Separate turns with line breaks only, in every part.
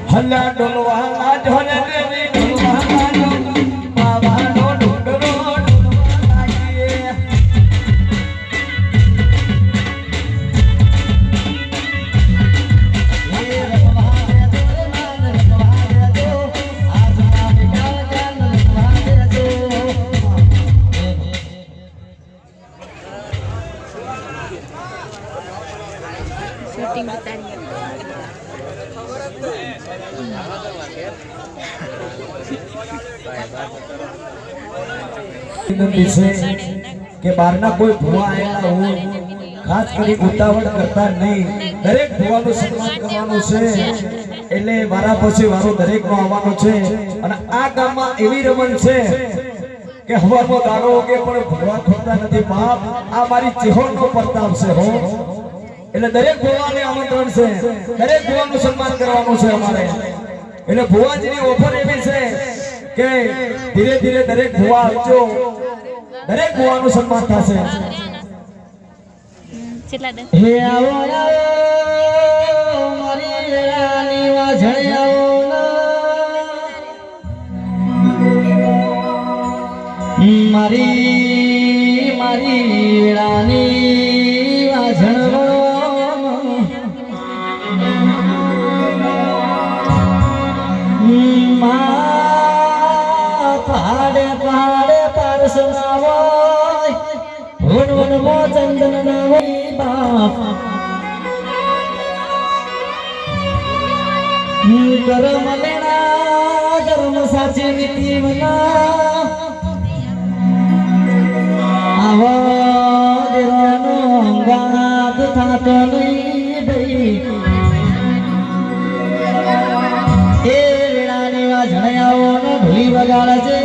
હલ્લા ડોલવા ઢોલે દેવી ડોલવા બાવાનો ડુંગરો લાગીએ
શૂટિંગ ઉતારીએ
કે બહારના કોઈ ભુવા આયેલા હોય ખાસ કરી ઉતાવળ કરતા નહીં દરેક ભુવાનું સન્માન કરવાનું છે એટલે મારા પછી વારો દરેક નો આવવાનો છે અને આ ગામમાં એવી રમણ છે કે હવાનો દાડો કે પણ ભુવા ખોટા નથી બાપ આ મારી ચેહોનો પ્રતાપ છે હો એટલે દરેક ભુવાને આમંત્રણ છે દરેક ભુવાનું સન્માન કરવાનું છે અમારે એટલે ભુવાજીની ઓફર એવી છે કે ધીરે ધીરે દરેક ભુવા આવજો દરેક ભુવાનું સન્માન થશે
હે આવો મારી રાની વાજણે આવો મારી મારી રાની વાજણો પહાડે પહાડે પારસનાવો વન વન મો ચંદન નાવો બાપ કરમ લેણા ધર્મ સાચી વિધિ મના આવો દેવાનો અંગાત થાતો નહીં ભઈ એ વેળાની વાજણે આવો ને ઢોલી વગાડજે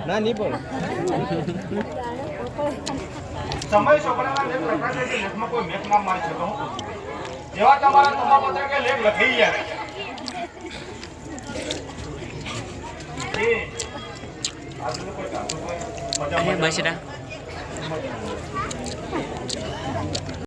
ના નહીં બોલ
સમય છોકરાના લેખ લખાય છે લેખમાં કોઈ મેક નામ મારી શકો જેવા તમારા તમામ હતા કે લેખ લખી ગયા એ આજનો કોઈ કામ મજા મજા